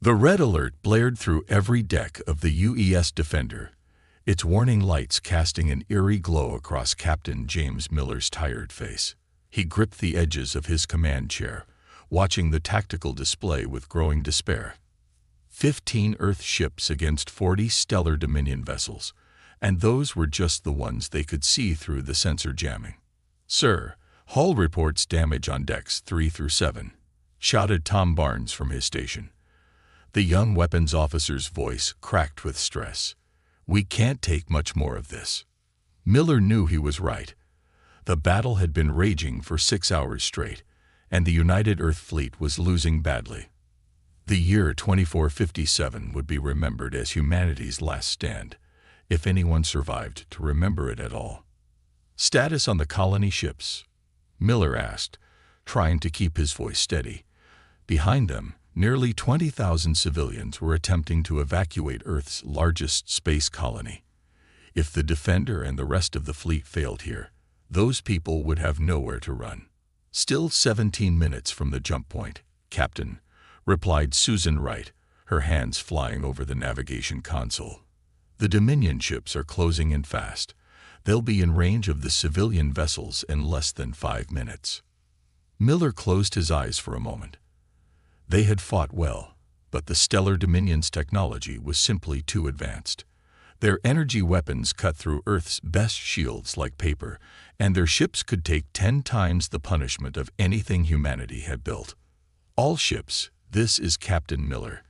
The red alert blared through every deck of the UES Defender, its warning lights casting an eerie glow across Captain James Miller's tired face. He gripped the edges of his command chair, watching the tactical display with growing despair. 15 Earth ships against 40 stellar Dominion vessels, and those were just the ones they could see through the sensor jamming. "Sir, hull reports damage on decks 3 through 7, shouted Tom Barnes from his station. The young weapons officer's voice cracked with stress. "We can't take much more of this." Miller knew he was right. The battle had been raging for 6 hours straight, and the United Earth Fleet was losing badly. The year 2457 would be remembered as humanity's last stand, if anyone survived to remember it at all. "Status on the colony ships?" Miller asked, trying to keep his voice steady. Behind them, nearly 20,000 civilians were attempting to evacuate Earth's largest space colony. If the Defender and the rest of the fleet failed here, those people would have nowhere to run. "Still 17 minutes from the jump point, Captain," replied Susan Wright, her hands flying over the navigation console. "The Dominion ships are closing in fast. They'll be in range of the civilian vessels in less than 5 minutes. Miller closed his eyes for a moment. They had fought well, but the Stellar Dominion's technology was simply too advanced. Their energy weapons cut through Earth's best shields like paper, and their ships could take 10 times the punishment of anything humanity had built. "All ships, this is Captain Miller."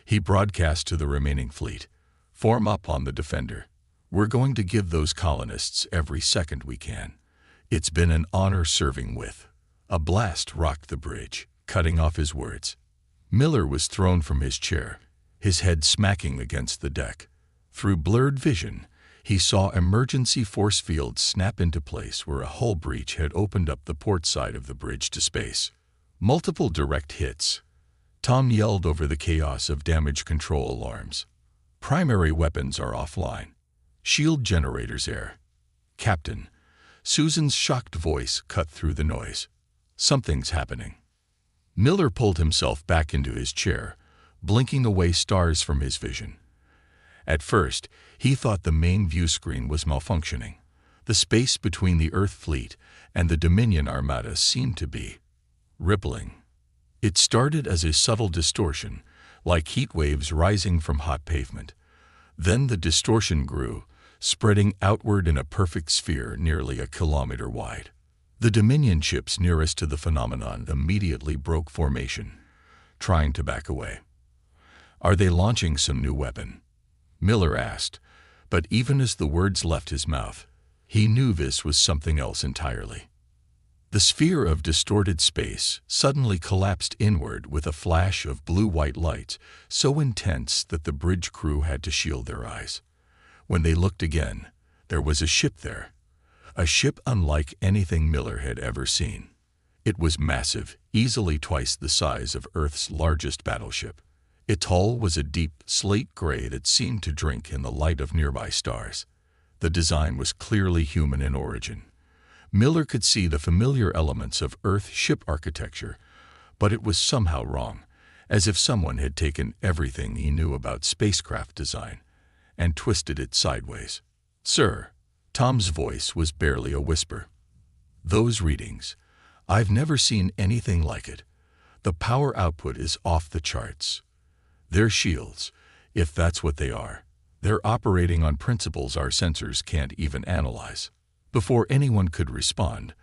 He broadcast to the remaining fleet. "Form up on the Defender. We're going to give those colonists every second we can. It's been an honor serving with." A blast rocked the bridge, cutting off his words. Miller was thrown from his chair, his head smacking against the deck. Through blurred vision, he saw emergency force fields snap into place where a hull breach had opened up the port side of the bridge to space. Multiple direct hits. Tom yelled over the chaos of damage control alarms. "Primary weapons are offline. Shield generators air." "Captain," Susan's shocked voice cut through the noise. "Something's happening." Miller pulled himself back into his chair, blinking away stars from his vision. At first, he thought the main view screen was malfunctioning. The space between the Earth fleet and the Dominion Armada seemed to be rippling. It started as a subtle distortion, like heat waves rising from hot pavement. Then the distortion grew, spreading outward in a perfect sphere nearly a kilometer wide. The Dominion ships nearest to the phenomenon immediately broke formation, trying to back away. "Are they launching some new weapon?" Miller asked, but even as the words left his mouth, he knew this was something else entirely. The sphere of distorted space suddenly collapsed inward with a flash of blue-white light so intense that the bridge crew had to shield their eyes. When they looked again, there was a ship there. A ship unlike anything Miller had ever seen. It was massive, easily twice the size of Earth's largest battleship. Its hull was a deep slate gray that seemed to drink in the light of nearby stars. The design was clearly human in origin. Miller could see the familiar elements of Earth ship architecture, but it was somehow wrong, as if someone had taken everything he knew about spacecraft design and twisted it sideways. "Sir," Tom's voice was barely a whisper. "Those readings, I've never seen anything like it. The power output is off the charts. Their shields, if that's what they are, they're operating on principles our sensors can't even analyze." Before anyone could respond,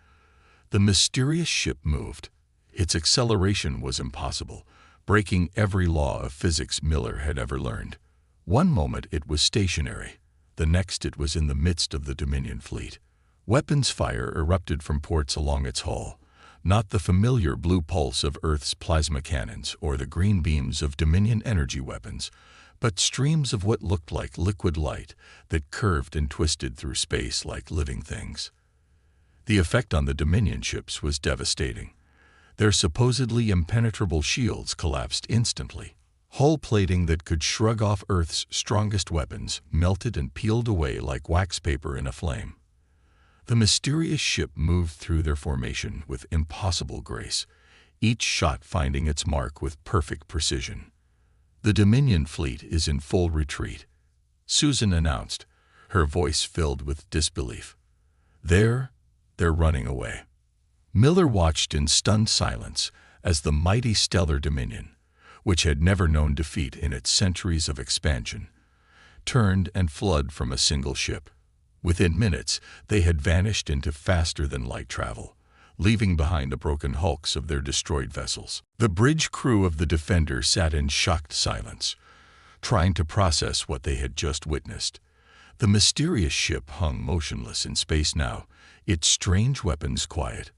the mysterious ship moved. Its acceleration was impossible, breaking every law of physics Miller had ever learned. One moment it was stationary, the next it was in the midst of the Dominion fleet. Weapons fire erupted from ports along its hull, not the familiar blue pulse of Earth's plasma cannons or the green beams of Dominion energy weapons, but streams of what looked like liquid light that curved and twisted through space like living things. The effect on the Dominion ships was devastating. Their supposedly impenetrable shields collapsed instantly. Hull plating that could shrug off Earth's strongest weapons melted and peeled away like wax paper in a flame. The mysterious ship moved through their formation with impossible grace, each shot finding its mark with perfect precision. "The Dominion fleet is in full retreat," Susan announced, her voice filled with disbelief. They're running away." Miller watched in stunned silence as the mighty stellar Dominion, which had never known defeat in its centuries of expansion, turned and fled from a single ship. Within minutes, they had vanished into faster-than-light travel, leaving behind the broken hulks of their destroyed vessels. The bridge crew of the Defender sat in shocked silence, trying to process what they had just witnessed. The mysterious ship hung motionless in space now, its strange weapons quiet.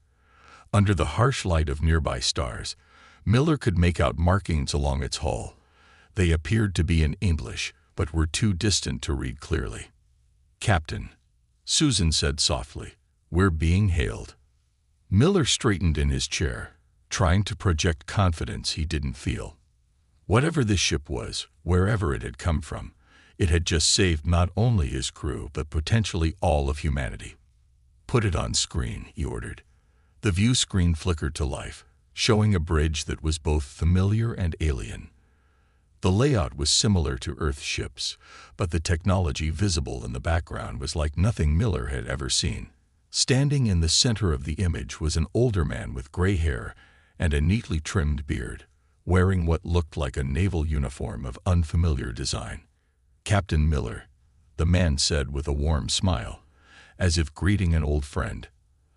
Under the harsh light of nearby stars, Miller could make out markings along its hull. They appeared to be in English, but were too distant to read clearly. "Captain," Susan said softly, "we're being hailed." Miller straightened in his chair, trying to project confidence he didn't feel. Whatever this ship was, wherever it had come from, it had just saved not only his crew, but potentially all of humanity. "Put it on screen," he ordered. The view screen flickered to life, showing a bridge that was both familiar and alien. The layout was similar to Earth ships, but the technology visible in the background was like nothing Miller had ever seen. Standing in the center of the image was an older man with gray hair and a neatly trimmed beard, wearing what looked like a naval uniform of unfamiliar design. "Captain Miller," the man said with a warm smile, as if greeting an old friend.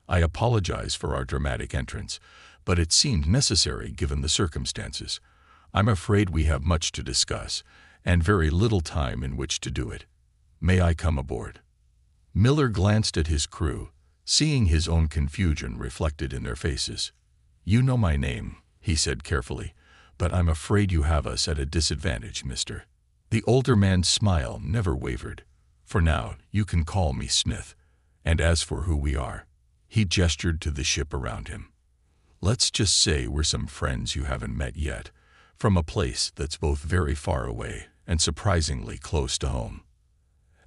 "I apologize for our dramatic entrance, but it seemed necessary given the circumstances. I'm afraid we have much to discuss, and very little time in which to do it. May I come aboard?" Miller glanced at his crew, seeing his own confusion reflected in their faces. "You know my name," he said carefully, "but I'm afraid you have us at a disadvantage, mister." The older man's smile never wavered. "For now, you can call me Smith. And as for who we are," he gestured to the ship around him, "let's just say we're some friends you haven't met yet, from a place that's both very far away and surprisingly close to home."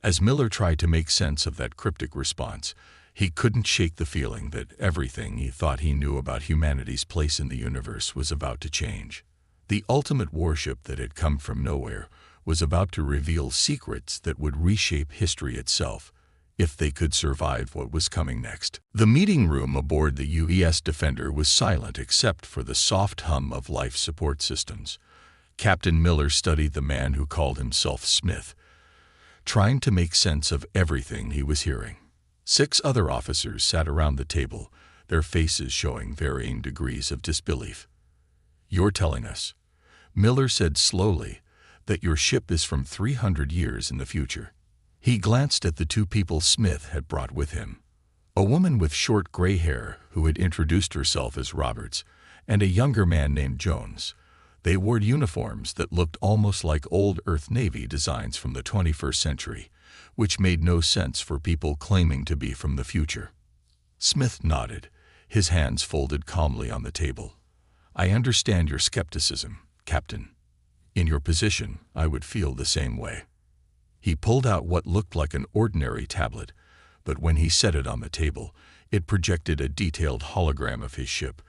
As Miller tried to make sense of that cryptic response, he couldn't shake the feeling that everything he thought he knew about humanity's place in the universe was about to change. The ultimate warship that had come from nowhere was about to reveal secrets that would reshape history itself, if they could survive what was coming next. The meeting room aboard the UES Defender was silent except for the soft hum of life support systems. Captain Miller studied the man who called himself Smith, trying to make sense of everything he was hearing. 6 other officers sat around the table, their faces showing varying degrees of disbelief. "You're telling us," Miller said slowly, "that your ship is from 300 years in the future." He glanced at the 2 people Smith had brought with him, a woman with short gray hair who had introduced herself as Roberts, and a younger man named Jones. They wore uniforms that looked almost like old Earth Navy designs from the 21st century, which made no sense for people claiming to be from the future. Smith nodded, his hands folded calmly on the table. "I understand your skepticism, Captain. In your position, I would feel the same way." He pulled out what looked like an ordinary tablet, but when he set it on the table, it projected a detailed hologram of his ship,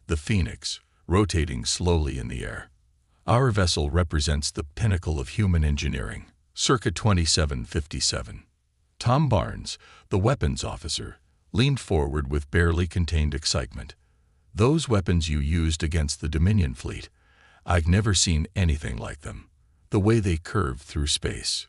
the Phoenix, rotating slowly in the air. "Our vessel represents the pinnacle of human engineering, circa 2757. Tom Barnes, the weapons officer, leaned forward with barely contained excitement. "Those weapons you used against the Dominion fleet, I've never seen anything like them. The way they curved through space.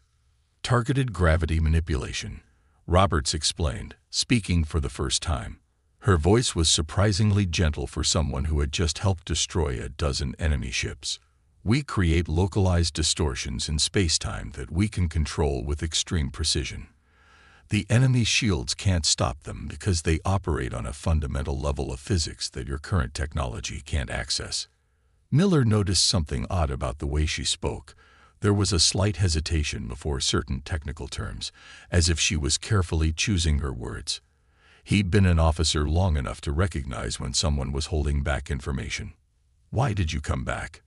Targeted gravity manipulation," Roberts explained, speaking for the first time. Her voice was surprisingly gentle for someone who had just helped destroy a dozen enemy ships. "We create localized distortions in space-time that we can control with extreme precision. The enemy's shields can't stop them because they operate on a fundamental level of physics that your current technology can't access." Miller noticed something odd about the way she spoke. There was a slight hesitation before certain technical terms, as if she was carefully choosing her words. He'd been an officer long enough to recognize when someone was holding back information. "Why did you come back?"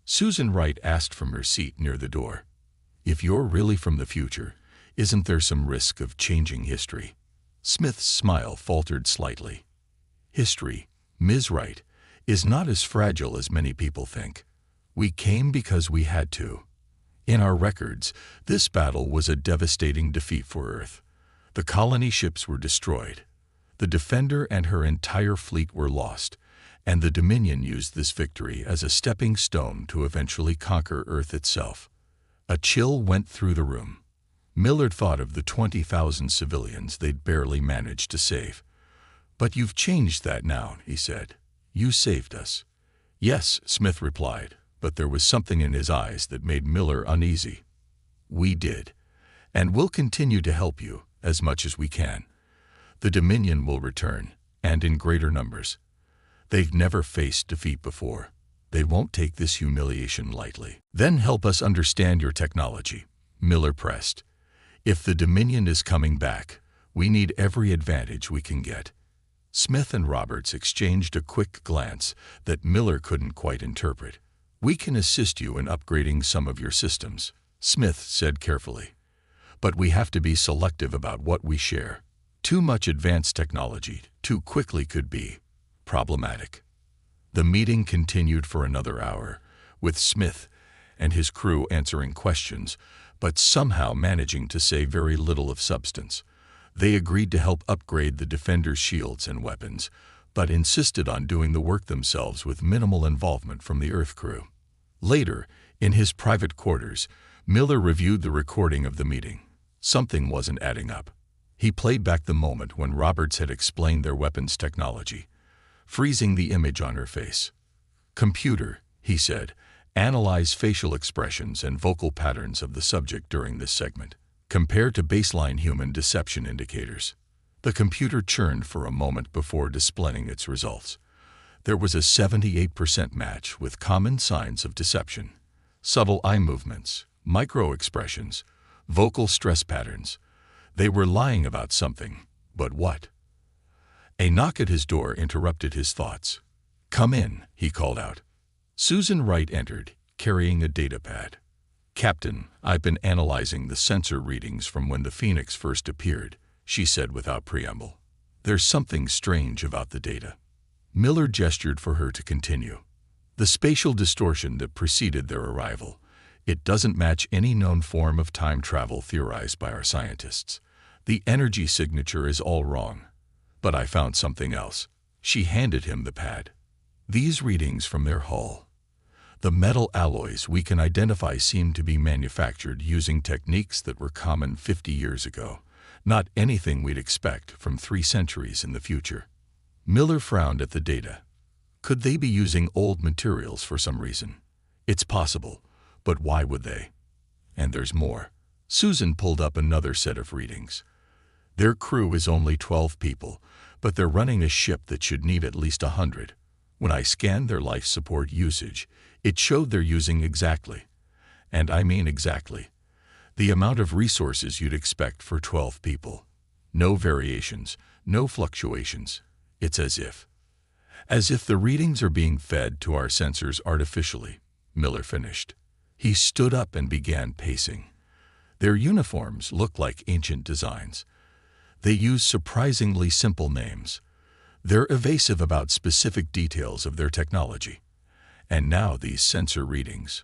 Susan Wright asked from her seat near the door. "If you're really from the future, isn't there some risk of changing history?" Smith's smile faltered slightly. "History, Ms. Wright, is not as fragile as many people think. We came because we had to. In our records, this battle was a devastating defeat for Earth. The colony ships were destroyed. The Defender and her entire fleet were lost, and the Dominion used this victory as a stepping stone to eventually conquer Earth itself. A chill went through the room. Millard thought of the 20,000 civilians they'd barely managed to save. "But you've changed that now," he said. "You saved us." "Yes," Smith replied, but there was something in his eyes that made Miller uneasy. "We did, and we'll continue to help you as much as we can. The Dominion will return, and in greater numbers. They've never faced defeat before. They won't take this humiliation lightly." "Then help us understand your technology," Miller pressed. "If the Dominion is coming back, we need every advantage we can get." Smith and Roberts exchanged a quick glance that Miller couldn't quite interpret. "We can assist you in upgrading some of your systems," Smith said carefully. "But we have to be selective about what we share. Too much advanced technology too quickly could be problematic." The meeting continued for another hour, with Smith and his crew answering questions, but somehow managing to say very little of substance. They agreed to help upgrade the Defender's shields and weapons, but insisted on doing the work themselves with minimal involvement from the Earth crew. Later, in his private quarters, Miller reviewed the recording of the meeting. Something wasn't adding up. He played back the moment when Roberts had explained their weapons technology, freezing the image on her face. "Computer," he said, "analyze facial expressions and vocal patterns of the subject during this segment. Compare to baseline human deception indicators." The computer churned for a moment before displaying its results. There was a 78% match with common signs of deception: subtle eye movements, micro-expressions, vocal stress patterns. They were lying about something, but what? A knock at his door interrupted his thoughts. "Come in," he called out. Susan Wright entered, carrying a datapad. "Captain, I've been analyzing the sensor readings from when the Phoenix first appeared," she said without preamble. "There's something strange about the data." Miller gestured for her to continue. "The spatial distortion that preceded their arrival. It doesn't match any known form of time travel theorized by our scientists. The energy signature is all wrong. But I found something else." She handed him the pad. "These readings from their hull. The metal alloys we can identify seem to be manufactured using techniques that were common 50 years ago, not anything we'd expect from 3 centuries in the future." Miller frowned at the data. Could they be using old materials for some reason? It's possible, but why would they? And there's more. Susan pulled up another set of readings. Their crew is only 12 people, but they're running a ship that should need at least 100. When I scanned their life support usage, it showed they're using exactly, and I mean exactly, the amount of resources you'd expect for 12 people. No variations, no fluctuations. It's as if the readings are being fed to our sensors artificially," Miller finished. He stood up and began pacing. Their uniforms look like ancient designs. They use surprisingly simple names. They're evasive about specific details of their technology. And now these sensor readings.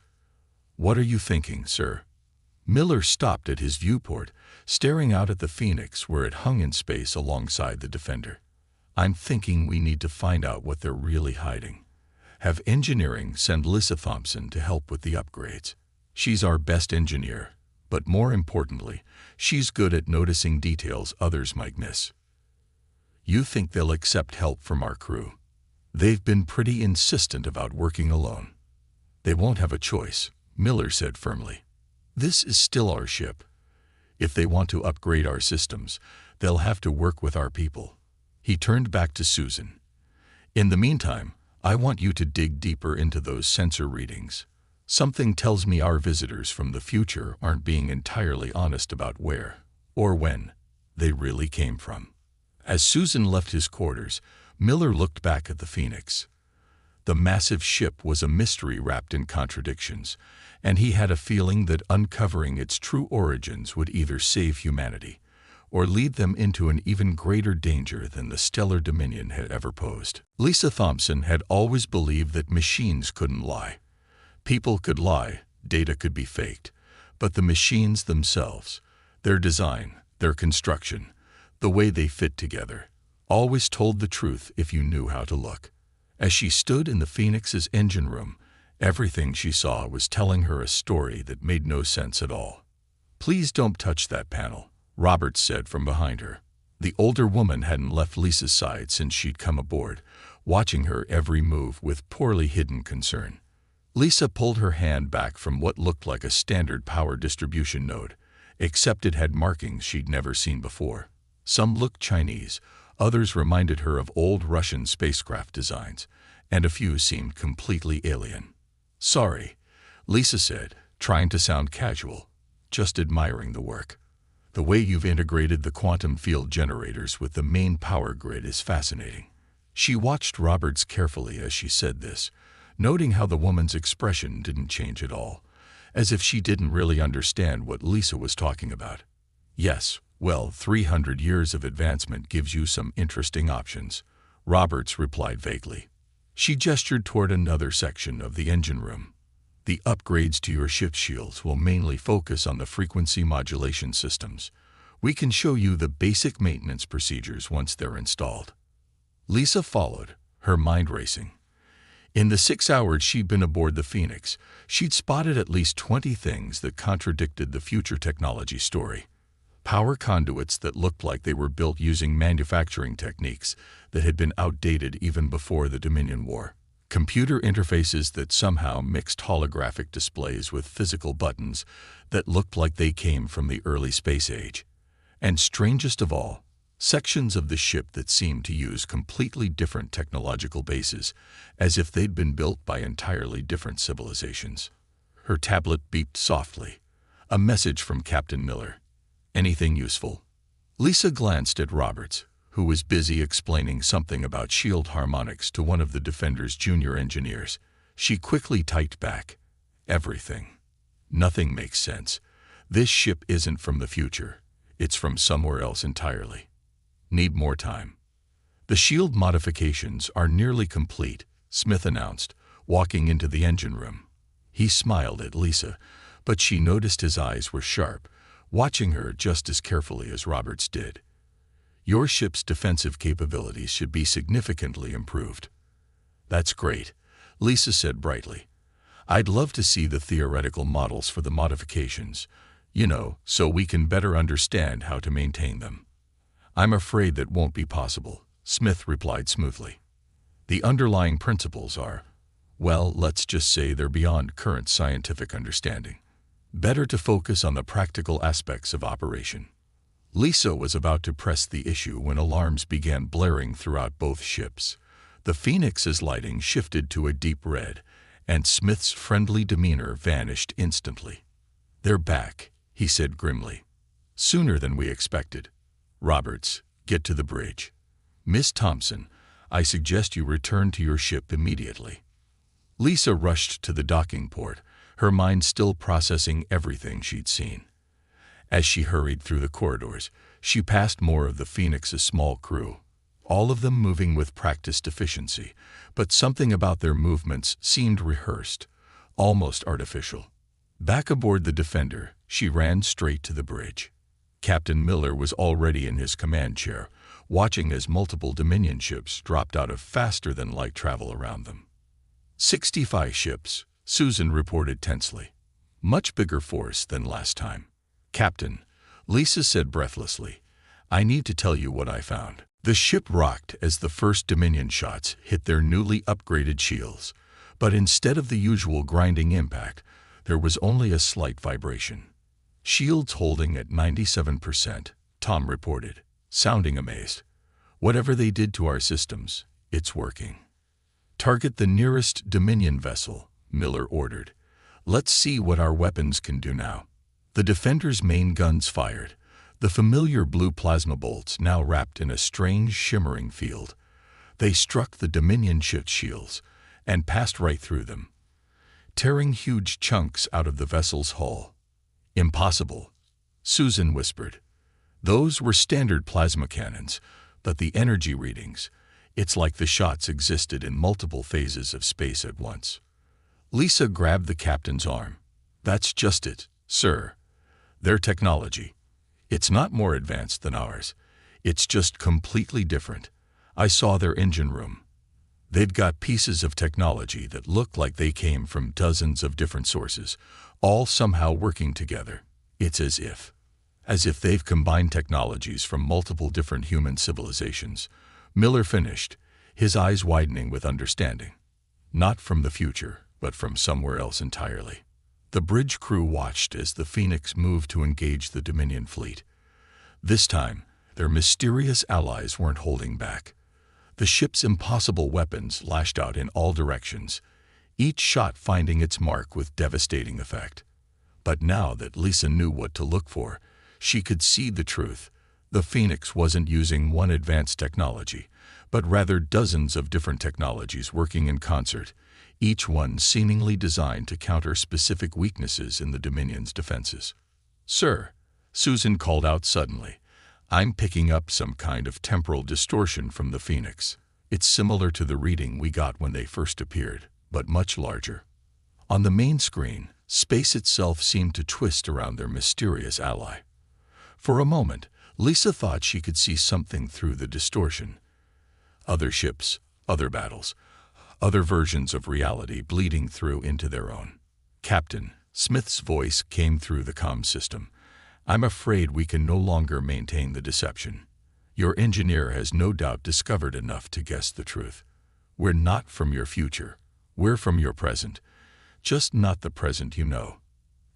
What are you thinking, sir? Miller stopped at his viewport, staring out at the Phoenix where it hung in space alongside the Defender. "I'm thinking we need to find out what they're really hiding. Have engineering send Lisa Thompson to help with the upgrades. She's our best engineer, but more importantly, she's good at noticing details others might miss." "You think they'll accept help from our crew?" "They've been pretty insistent about working alone." "They won't have a choice," Miller said firmly. "This is still our ship. If they want to upgrade our systems, they'll have to work with our people." He turned back to Susan. "In the meantime, I want you to dig deeper into those sensor readings. Something tells me our visitors from the future aren't being entirely honest about where, or when, they really came from." As Susan left his quarters, Miller looked back at the Phoenix. The massive ship was a mystery wrapped in contradictions, and he had a feeling that uncovering its true origins would either save humanity or lead them into an even greater danger than the stellar dominion had ever posed. Lisa Thompson had always believed that machines couldn't lie. People could lie, data could be faked, but the machines themselves, their design, their construction, the way they fit together, always told the truth if you knew how to look. As she stood in the Phoenix's engine room, everything she saw was telling her a story that made no sense at all. "Please don't touch that panel," Roberts said from behind her. The older woman hadn't left Lisa's side since she'd come aboard, watching her every move with poorly hidden concern. Lisa pulled her hand back from what looked like a standard power distribution node, except it had markings she'd never seen before. Some looked Chinese, others reminded her of old Russian spacecraft designs, and a few seemed completely alien. "Sorry," Lisa said, trying to sound casual, "just admiring the work. The way you've integrated the quantum field generators with the main power grid is fascinating." She watched Roberts carefully as she said this, noting how the woman's expression didn't change at all, as if she didn't really understand what Lisa was talking about. "Yes, well, 300 years of advancement gives you some interesting options," Roberts replied vaguely. She gestured toward another section of the engine room. "The upgrades to your ship's shields will mainly focus on the frequency modulation systems. We can show you the basic maintenance procedures once they're installed." Lisa followed, her mind racing. In the 6 hours she'd been aboard the Phoenix, she'd spotted at least 20 things that contradicted the future technology story. Power conduits that looked like they were built using manufacturing techniques that had been outdated even before the Dominion War. Computer interfaces that somehow mixed holographic displays with physical buttons that looked like they came from the early space age. And strangest of all, sections of the ship that seemed to use completely different technological bases, as if they'd been built by entirely different civilizations. Her tablet beeped softly. A message from Captain Miller. "Anything useful?" Lisa glanced at Roberts, who was busy explaining something about shield harmonics to one of the Defender's junior engineers. She quickly typed back, "Everything. Nothing makes sense. This ship isn't from the future. It's from somewhere else entirely. Need more time." "The shield modifications are nearly complete," Smith announced, walking into the engine room. He smiled at Lisa, but she noticed his eyes were sharp, watching her just as carefully as Roberts did. "Your ship's defensive capabilities should be significantly improved." "That's great," Lisa said brightly. "I'd love to see the theoretical models for the modifications, so we can better understand how to maintain them." "I'm afraid that won't be possible," Smith replied smoothly. "The underlying principles are, well, let's just say they're beyond current scientific understanding. Better to focus on the practical aspects of operation." Lisa was about to press the issue when alarms began blaring throughout both ships. The Phoenix's lighting shifted to a deep red, and Smith's friendly demeanor vanished instantly. "They're back," he said grimly. "Sooner than we expected. Roberts, get to the bridge. Miss Thompson, I suggest you return to your ship immediately." Lisa rushed to the docking port, her mind still processing everything she'd seen. As she hurried through the corridors, she passed more of the Phoenix's small crew, all of them moving with practiced efficiency, but something about their movements seemed rehearsed, almost artificial. Back aboard the Defender, she ran straight to the bridge. Captain Miller was already in his command chair, watching as multiple Dominion ships dropped out of faster-than-light travel around them. 65 ships, Susan reported tensely. "Much bigger force than last time." "Captain," Lisa said breathlessly, "I need to tell you what I found." The ship rocked as the first Dominion shots hit their newly upgraded shields, but instead of the usual grinding impact, there was only a slight vibration. "Shields holding at 97%, Tom reported, sounding amazed. "Whatever they did to our systems, it's working." "Target the nearest Dominion vessel," Miller ordered. "Let's see what our weapons can do now." The Defender's main guns fired, the familiar blue plasma bolts now wrapped in a strange shimmering field. They struck the Dominion ship's shields and passed right through them, tearing huge chunks out of the vessel's hull. "Impossible," Susan whispered. "Those were standard plasma cannons, but the energy readings, it's like the shots existed in multiple phases of space at once." Lisa grabbed the captain's arm. That's just it, sir. Their technology. It's not more advanced than ours. It's just completely different. I saw their engine room. They've got pieces of technology that look like they came from dozens of different sources, all somehow working together. It's as if they've combined technologies from multiple different human civilizations. Miller finished, his eyes widening with understanding. Not from the future, but from somewhere else entirely. The bridge crew watched as the Phoenix moved to engage the Dominion fleet. This time, their mysterious allies weren't holding back. The ship's impossible weapons lashed out in all directions, each shot finding its mark with devastating effect. But now that Lisa knew what to look for, she could see the truth. The Phoenix wasn't using one advanced technology, but rather dozens of different technologies working in concert, each one seemingly designed to counter specific weaknesses in the Dominion's defenses. "Sir," Susan called out suddenly, "I'm picking up some kind of temporal distortion from the Phoenix. It's similar to the reading we got when they first appeared, but much larger." On the main screen, space itself seemed to twist around their mysterious ally. For a moment, Lisa thought she could see something through the distortion. Other ships, other battles, other versions of reality bleeding through into their own. "Captain," Smith's voice came through the comm system. "I'm afraid we can no longer maintain the deception. Your engineer has no doubt discovered enough to guess the truth. We're not from your future. We're from your present. Just not the present you know.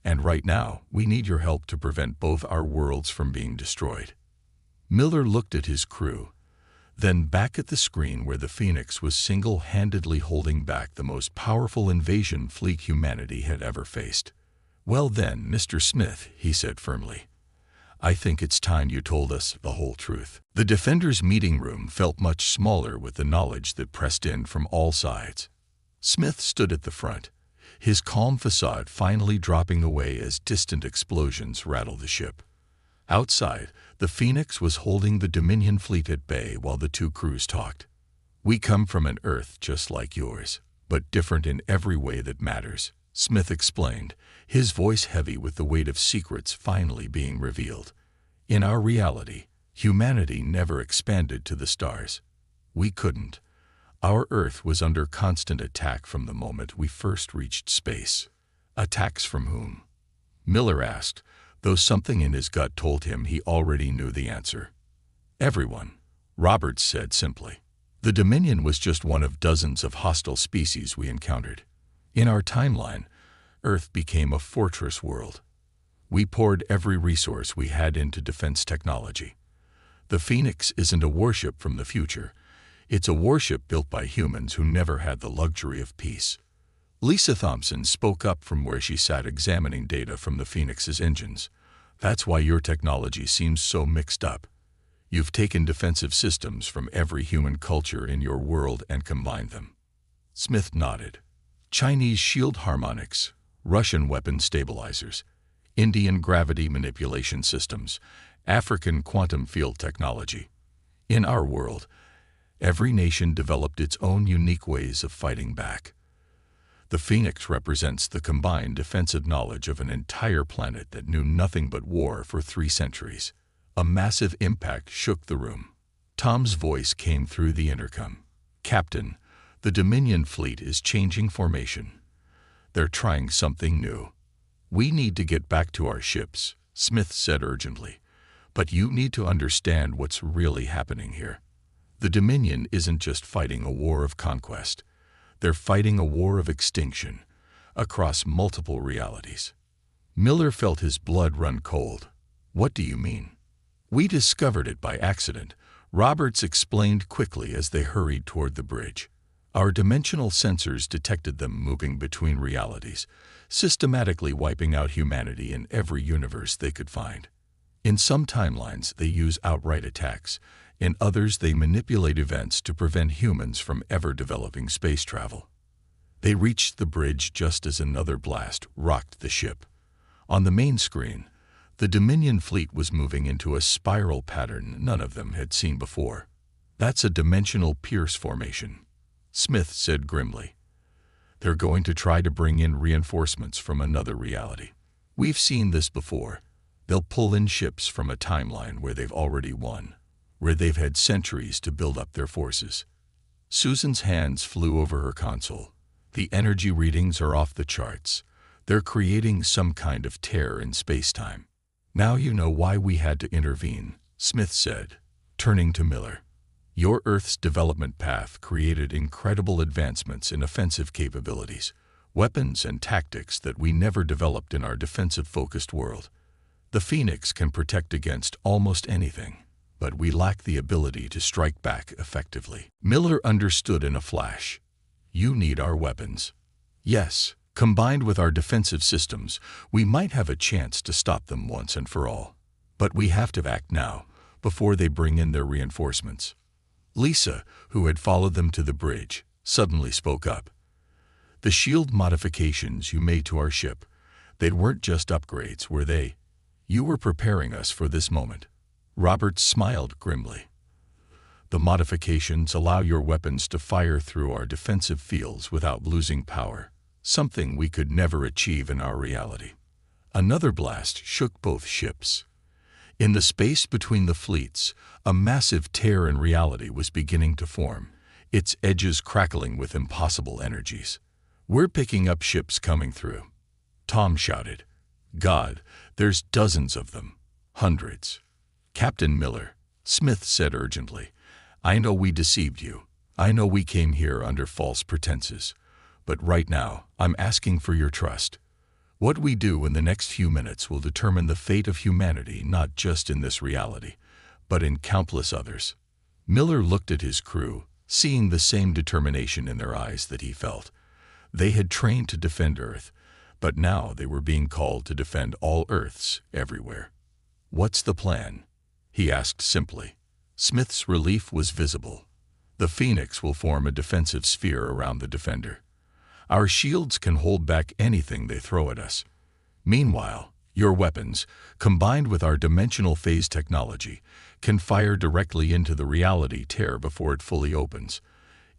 And right now, we need your help to prevent both our worlds from being destroyed." Miller looked at his crew, then back at the screen where the Phoenix was single-handedly holding back the most powerful invasion fleet humanity had ever faced. "Well then, Mr. Smith," he said firmly, "I think it's time you told us the whole truth." The Defenders' meeting room felt much smaller with the knowledge that pressed in from all sides. Smith stood at the front, his calm facade finally dropping away as distant explosions rattled the ship. Outside, the Phoenix was holding the Dominion fleet at bay while the two crews talked. "We come from an Earth just like yours, but different in every way that matters," Smith explained, his voice heavy with the weight of secrets finally being revealed. "In our reality, humanity never expanded to the stars. We couldn't. Our Earth was under constant attack from the moment we first reached space." "Attacks from whom?" Miller asked, though something in his gut told him he already knew the answer. "Everyone," Roberts said simply. "The Dominion was just one of dozens of hostile species we encountered. In our timeline, Earth became a fortress world. We poured every resource we had into defense technology. The Phoenix isn't a warship from the future. It's a warship built by humans who never had the luxury of peace." Lisa Thompson spoke up from where she sat examining data from the Phoenix's engines. "That's why your technology seems so mixed up. You've taken defensive systems from every human culture in your world and combined them." Smith nodded. "Chinese shield harmonics, Russian weapon stabilizers, Indian gravity manipulation systems, African quantum field technology. In our world, every nation developed its own unique ways of fighting back. The Phoenix represents the combined defensive knowledge of an entire planet that knew nothing but war for 3 centuries. A massive impact shook the room. Tom's voice came through the intercom. "Captain, the Dominion fleet is changing formation. They're trying something new. We need to get back to our ships," Smith said urgently. "But you need to understand what's really happening here. The Dominion isn't just fighting a war of conquest. They're fighting a war of extinction, across multiple realities." Miller felt his blood run cold. "What do you mean?" "We discovered it by accident," Roberts explained quickly as they hurried toward the bridge. "Our dimensional sensors detected them moving between realities, systematically wiping out humanity in every universe they could find. In some timelines, they use outright attacks. In others, they manipulate events to prevent humans from ever developing space travel. They reached the bridge just as another blast rocked the ship. On the main screen, the Dominion fleet was moving into a spiral pattern none of them had seen before. "That's a dimensional pierce formation," Smith said grimly. They're going to try to bring in reinforcements from another reality. We've seen this before. They'll pull in ships from a timeline where they've already won, where they've had centuries to build up their forces. Susan's hands flew over her console. The energy readings are off the charts. They're creating some kind of tear in space-time. Now you know why we had to intervene, Smith said, turning to Miller. Your Earth's development path created incredible advancements in offensive capabilities, weapons and tactics that we never developed in our defensive-focused world. The Phoenix can protect against almost anything, but we lack the ability to strike back effectively. Miller understood in a flash. You need our weapons. Yes, combined with our defensive systems, we might have a chance to stop them once and for all. But we have to act now, before they bring in their reinforcements. Lisa, who had followed them to the bridge, suddenly spoke up. The shield modifications you made to our ship, they weren't just upgrades, were they? You were preparing us for this moment. Robert smiled grimly. The modifications allow your weapons to fire through our defensive fields without losing power, something we could never achieve in our reality. Another blast shook both ships. In the space between the fleets, a massive tear in reality was beginning to form, its edges crackling with impossible energies. We're picking up ships coming through. Tom shouted. God, there's dozens of them. Hundreds. Captain Miller, Smith said urgently, I know we deceived you. I know we came here under false pretenses. But right now, I'm asking for your trust. What we do in the next few minutes will determine the fate of humanity not just in this reality, but in countless others. Miller looked at his crew, seeing the same determination in their eyes that he felt. They had trained to defend Earth, but now they were being called to defend all Earths everywhere. What's the plan? He asked simply. Smith's relief was visible. The Phoenix will form a defensive sphere around the defender. Our shields can hold back anything they throw at us. Meanwhile, your weapons, combined with our dimensional phase technology, can fire directly into the reality tear before it fully opens.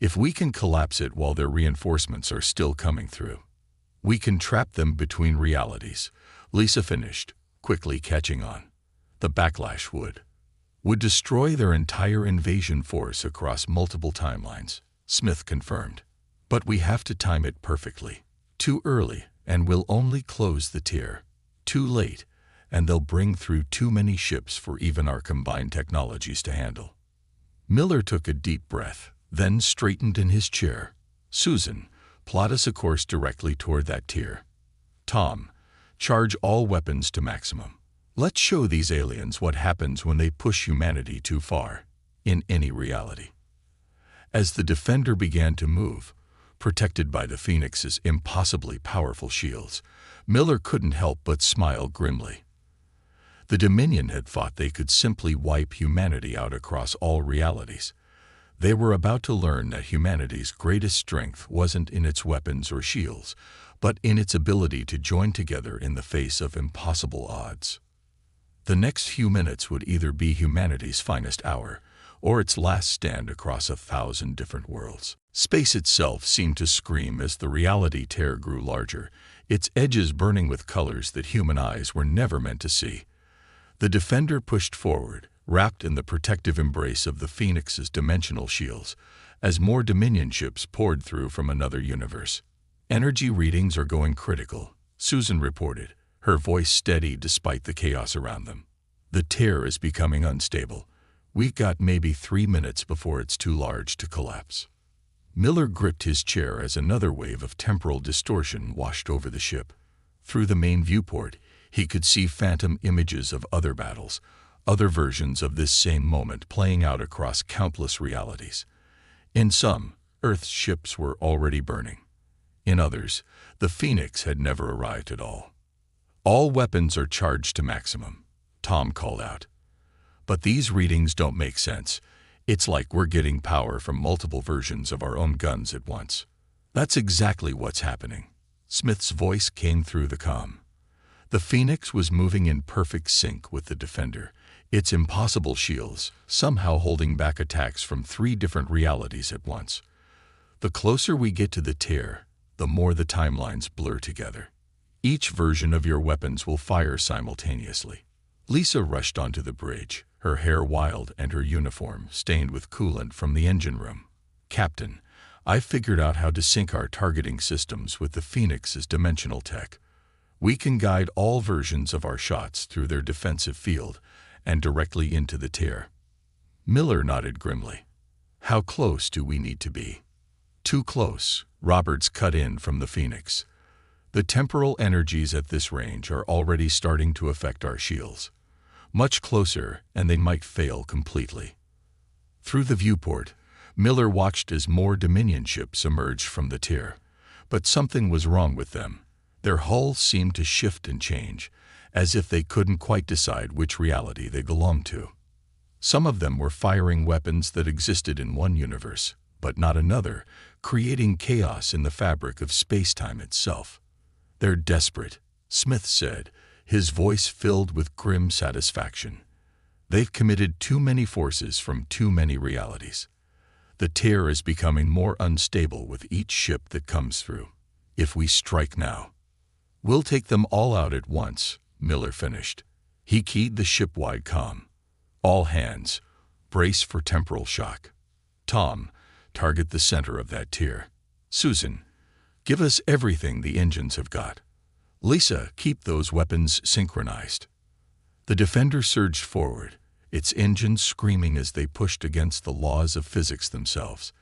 If we can collapse it while their reinforcements are still coming through, we can trap them between realities. Lisa finished, quickly catching on. The backlash would destroy their entire invasion force across multiple timelines, Smith confirmed. But we have to time it perfectly. Too early, and we'll only close the tier. Too late, and they'll bring through too many ships for even our combined technologies to handle. Miller took a deep breath, then straightened in his chair. Susan, plot us a course directly toward that tier. Tom, charge all weapons to maximum. Let's show these aliens what happens when they push humanity too far, in any reality. As the defender began to move, protected by the Phoenix's impossibly powerful shields, Miller couldn't help but smile grimly. The Dominion had thought they could simply wipe humanity out across all realities. They were about to learn that humanity's greatest strength wasn't in its weapons or shields, but in its ability to join together in the face of impossible odds. The next few minutes would either be humanity's finest hour, or its last stand across 1,000 different worlds. Space itself seemed to scream as the reality tear grew larger, its edges burning with colors that human eyes were never meant to see. The defender pushed forward, wrapped in the protective embrace of the Phoenix's dimensional shields, as more Dominion ships poured through from another universe. Energy readings are going critical, Susan reported, her voice steady despite the chaos around them. The tear is becoming unstable. We've got maybe 3 minutes before it's too large to collapse. Miller gripped his chair as another wave of temporal distortion washed over the ship. Through the main viewport, he could see phantom images of other battles, other versions of this same moment playing out across countless realities. In some, Earth's ships were already burning. In others, the Phoenix had never arrived at all. All weapons are charged to maximum, Tom called out. But these readings don't make sense. It's like we're getting power from multiple versions of our own guns at once. That's exactly what's happening. Smith's voice came through the comm. The Phoenix was moving in perfect sync with the defender, its impossible shields somehow holding back attacks from 3 different realities at once. The closer we get to the tear, the more the timelines blur together. Each version of your weapons will fire simultaneously. Lisa rushed onto the bridge, her hair wild and her uniform stained with coolant from the engine room. "Captain, I figured out how to sync our targeting systems with the Phoenix's dimensional tech. We can guide all versions of our shots through their defensive field and directly into the tear." Miller nodded grimly. "How close do we need to be?" "Too close," Roberts cut in from the Phoenix. "The temporal energies at this range are already starting to affect our shields. Much closer, and they might fail completely." Through the viewport, Miller watched as more Dominion ships emerged from the tier. But something was wrong with them. Their hulls seemed to shift and change, as if they couldn't quite decide which reality they belonged to. Some of them were firing weapons that existed in one universe, but not another, creating chaos in the fabric of space-time itself. "They're desperate," Smith said, his voice filled with grim satisfaction. "They've committed too many forces from too many realities. The tear is becoming more unstable with each ship that comes through. If we strike now, we'll take them all out at once," Miller finished. He keyed the ship-wide comm. "All hands, brace for temporal shock. Tom, target the center of that tier. Susan, give us everything the engines have got. Lisa, keep those weapons synchronized." The Defender surged forward, its engines screaming as they pushed against the laws of physics themselves.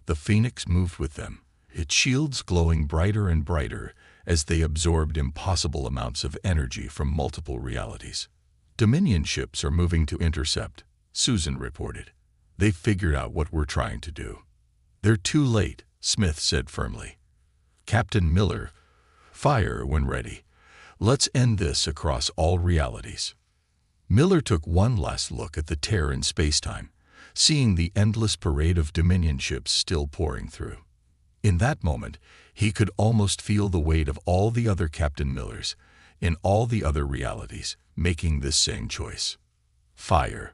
The Phoenix moved with them, its shields glowing brighter and brighter as they absorbed impossible amounts of energy from multiple realities. "Dominion ships are moving to intercept," Susan reported. "They've figured out what we're trying to do." "They're too late," Smith said firmly. "Captain Miller, fire when ready. Let's end this across all realities." Miller took one last look at the tear in spacetime, seeing the endless parade of Dominion ships still pouring through. In that moment, he could almost feel the weight of all the other Captain Millers, in all the other realities, making this same choice. Fire.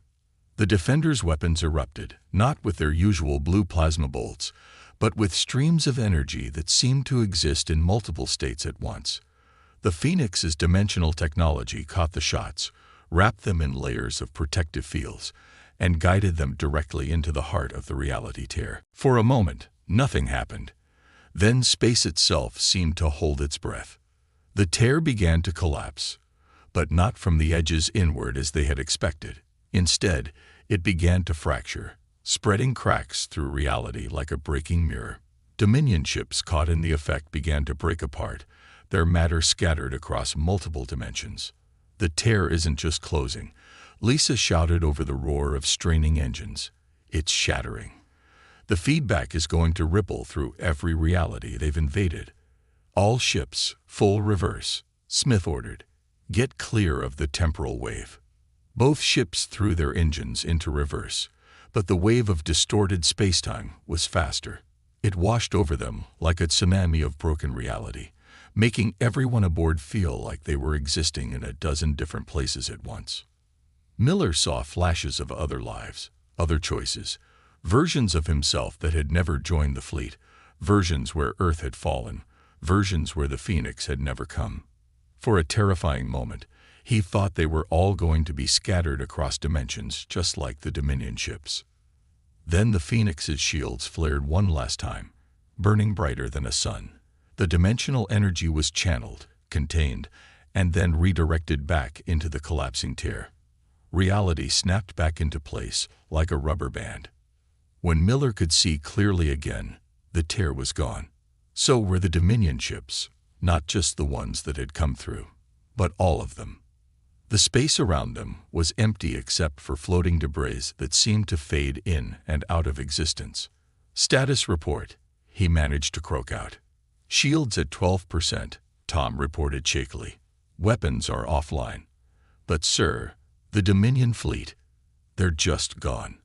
The Defender's weapons erupted, not with their usual blue plasma bolts, but with streams of energy that seemed to exist in multiple states at once. The Phoenix's dimensional technology caught the shots, wrapped them in layers of protective fields, and guided them directly into the heart of the reality tear. For a moment, nothing happened. Then space itself seemed to hold its breath. The tear began to collapse, but not from the edges inward as they had expected. Instead, it began to fracture, spreading cracks through reality like a breaking mirror. Dominion ships caught in the effect began to break apart, their matter scattered across multiple dimensions. "The tear isn't just closing," Lisa shouted over the roar of straining engines. "It's shattering. The feedback is going to ripple through every reality they've invaded. All ships, full reverse," Smith ordered. "Get clear of the temporal wave." Both ships threw their engines into reverse, but the wave of distorted spacetime was faster. It washed over them like a tsunami of broken reality, making everyone aboard feel like they were existing in a dozen different places at once. Miller saw flashes of other lives, other choices, versions of himself that had never joined the fleet, versions where Earth had fallen, versions where the Phoenix had never come. For a terrifying moment, he thought they were all going to be scattered across dimensions just like the Dominion ships. Then the Phoenix's shields flared one last time, burning brighter than a sun. The dimensional energy was channeled, contained, and then redirected back into the collapsing tear. Reality snapped back into place like a rubber band. When Miller could see clearly again, the tear was gone. So were the Dominion ships, not just the ones that had come through, but all of them. The space around them was empty except for floating debris that seemed to fade in and out of existence. "Status report," he managed to croak out. "Shields at 12%, Tom reported shakily. "Weapons are offline. But sir, the Dominion fleet, they're just gone.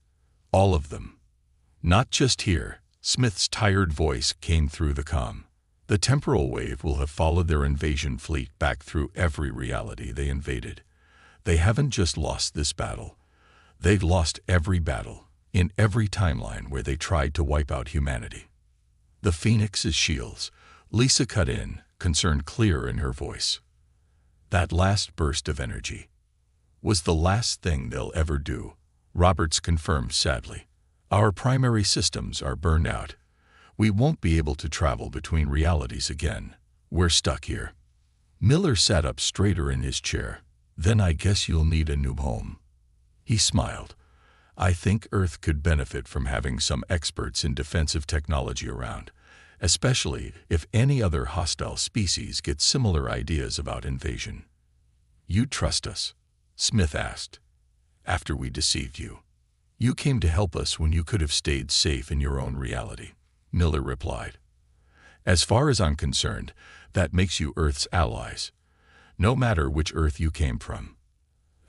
All of them. Not just here," Smith's tired voice came through the comm. "The temporal wave will have followed their invasion fleet back through every reality they invaded. They haven't just lost this battle. They've lost every battle, in every timeline where they tried to wipe out humanity. The Phoenix's shields, Lisa cut in, concern clear in her voice. That last burst of energy was the last thing they'll ever do, Roberts confirmed sadly. Our primary systems are burned out. We won't be able to travel between realities again. We're stuck here. Miller sat up straighter in his chair. Then I guess you'll need a new home. He smiled. I think Earth could benefit from having some experts in defensive technology around, especially if any other hostile species get similar ideas about invasion. You trust us? Smith asked. After we deceived you. You came to help us when you could have stayed safe in your own reality, Miller replied. As far as I'm concerned, that makes you Earth's allies, no matter which Earth you came from.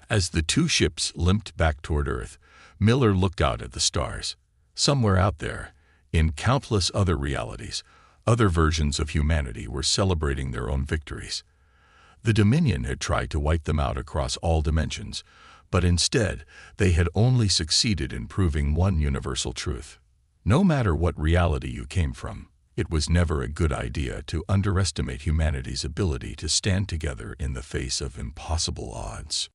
As the two ships limped back toward Earth, Miller looked out at the stars. Somewhere out there, in countless other realities, other versions of humanity were celebrating their own victories. The Dominion had tried to wipe them out across all dimensions, but instead they had only succeeded in proving one universal truth. No matter what reality you came from, it was never a good idea to underestimate humanity's ability to stand together in the face of impossible odds.